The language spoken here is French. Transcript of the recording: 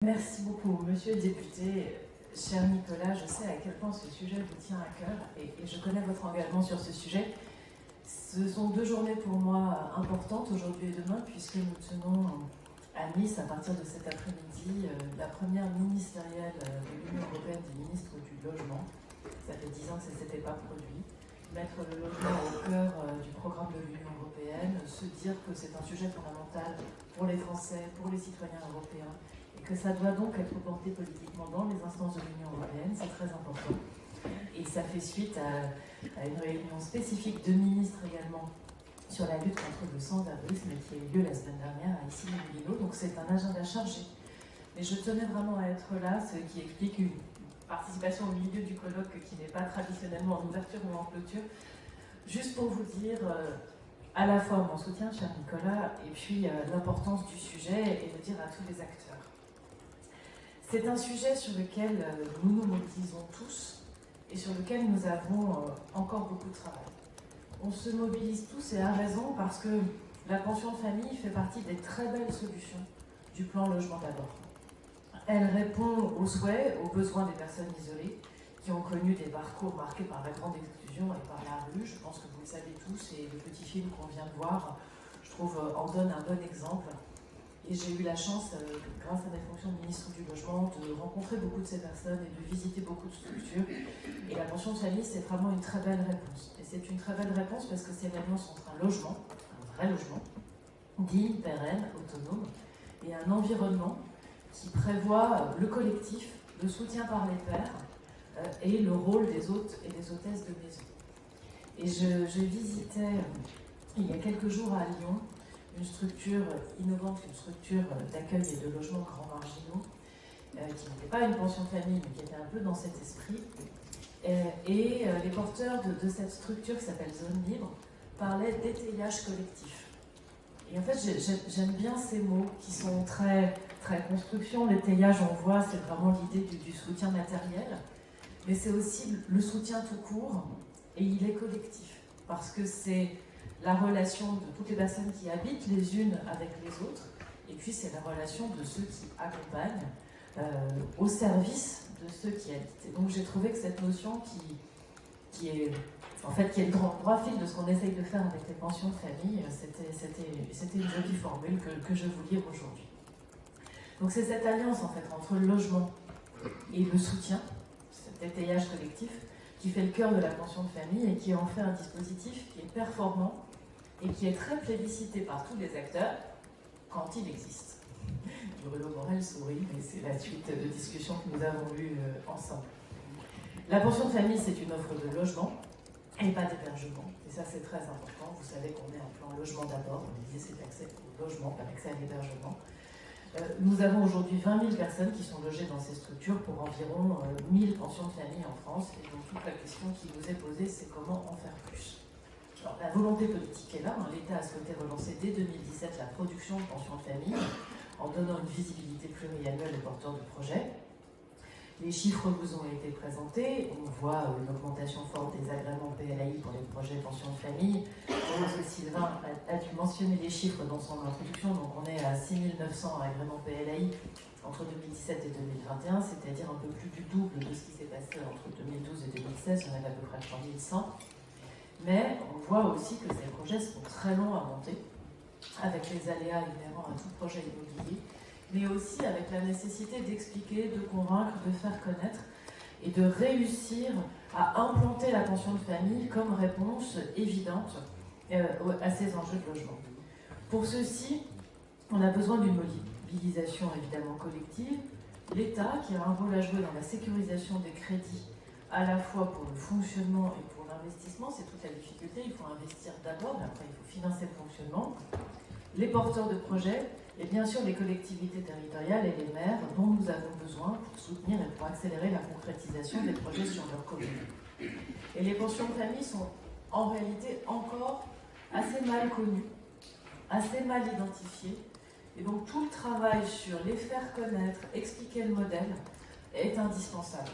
Merci beaucoup, monsieur le député. Cher Nicolas, je sais à quel point ce sujet vous tient à cœur et je connais votre engagement sur ce sujet. Ce sont deux journées pour moi importantes, aujourd'hui et demain, puisque nous tenons à Nice, à partir de cet après-midi, la première ministérielle de l'Union européenne des ministres du logement. Ça fait 10 ans que ça ne s'était pas produit. Mettre le logement au cœur du programme de l'Union européenne, se dire que c'est un sujet fondamental pour les Français, pour les citoyens européens, et que ça doit donc être porté politiquement dans les instances de l'Union européenne, c'est très important. Et ça fait suite à une réunion spécifique de ministres également sur la lutte contre le sans-abrisme qui a eu lieu la semaine dernière à Issy-les-Moulineaux. Donc c'est un agenda chargé. Mais je tenais vraiment à être là, ce qui explique une participation au milieu du colloque qui n'est pas traditionnellement en ouverture ou en clôture, juste pour vous dire à la fois mon soutien, cher Nicolas, et puis l'importance du sujet et le dire à tous les acteurs. C'est un sujet sur lequel nous nous mobilisons tous et sur lequel nous avons encore beaucoup de travail. On se mobilise tous et à raison parce que la pension de famille fait partie des très belles solutions du plan logement d'abord. Elle répond aux souhaits, aux besoins des personnes isolées qui ont connu des parcours marqués par la grande exclusion et par la rue. Je pense que vous le savez tous et le petit film qu'on vient de voir, je trouve, en donne un bon exemple. Et j'ai eu la chance, grâce à mes fonctions de ministre du Logement, de rencontrer beaucoup de ces personnes et de visiter beaucoup de structures. Et la pension de famille, c'est vraiment une très belle réponse. Et c'est une très belle réponse parce que c'est l'alliance entre un logement, un vrai logement, digne, pérenne, autonome, et un environnement qui prévoit le collectif, le soutien par les pairs et le rôle des hôtes et des hôtesses de maison. Et je visitais il y a quelques jours à Lyon une structure innovante, une structure d'accueil et de logement grands marginaux, qui n'était pas une pension de famille, mais qui était un peu dans cet esprit. Et les porteurs de cette structure qui s'appelle Zone Libre parlaient d'étayage collectif. Et en fait, j'aime bien ces mots qui sont très, très construction. L'étayage, on voit, c'est vraiment l'idée du soutien matériel, mais c'est aussi le soutien tout court, et il est collectif, parce que c'est la relation de toutes les personnes qui habitent les unes avec les autres, et puis c'est la relation de ceux qui accompagnent au service de ceux qui habitent. Et donc j'ai trouvé que cette notion qui est le droit fil de ce qu'on essaye de faire avec les pensions de famille, c'était une jolie formule que je vous lire aujourd'hui. Donc c'est cette alliance en fait entre le logement et le soutien, cet étayage collectif, qui fait le cœur de la pension de famille et qui en fait un dispositif qui est performant et qui est très plébiscité par tous les acteurs quand il existe. Bruno Morel sourit, mais c'est la suite de discussions que nous avons eues ensemble. La pension de famille, c'est une offre de logement et pas d'hébergement. Et ça, c'est très important. Vous savez qu'on est en plan logement d'abord. On disait c'est l'accès au logement, pas l'accès à l'hébergement. Nous avons aujourd'hui 20 000 personnes qui sont logées dans ces structures pour environ 1000 pensions de famille en France. Et donc toute la question qui vous est posée, c'est comment en faire plus. Alors, la volonté politique est là. L'État a souhaité relancer dès 2017 la production de pensions de famille en donnant une visibilité pluriannuelle aux porteurs de projets. Les chiffres vous ont été présentés. On voit une augmentation forte des agréments PLAI pour les projets pension de famille. Je pense que Sylvain a dû mentionner les chiffres dans son introduction. Donc on est à 6 900 agréments PLAI entre 2017 et 2021, c'est-à-dire un peu plus du double de ce qui s'est passé entre 2012 et 2016. On est à peu près 3100. Mais on voit aussi que ces projets sont très longs à monter, avec les aléas inhérents à tout projet immobilier, mais aussi avec la nécessité d'expliquer, de convaincre, de faire connaître et de réussir à implanter la pension de famille comme réponse évidente à ces enjeux de logement. Pour ceci, on a besoin d'une mobilisation évidemment collective. L'État, qui a un rôle à jouer dans la sécurisation des crédits, à la fois pour le fonctionnement et pour l'investissement, c'est toute la difficulté. Il faut investir d'abord, mais après il faut financer le fonctionnement. Les porteurs de projets, et bien sûr les collectivités territoriales et les maires dont nous avons besoin pour soutenir et pour accélérer la concrétisation des projets sur leur commune. Et les pensions de famille sont en réalité encore assez mal connues, assez mal identifiées, et donc tout le travail sur les faire connaître, expliquer le modèle, est indispensable.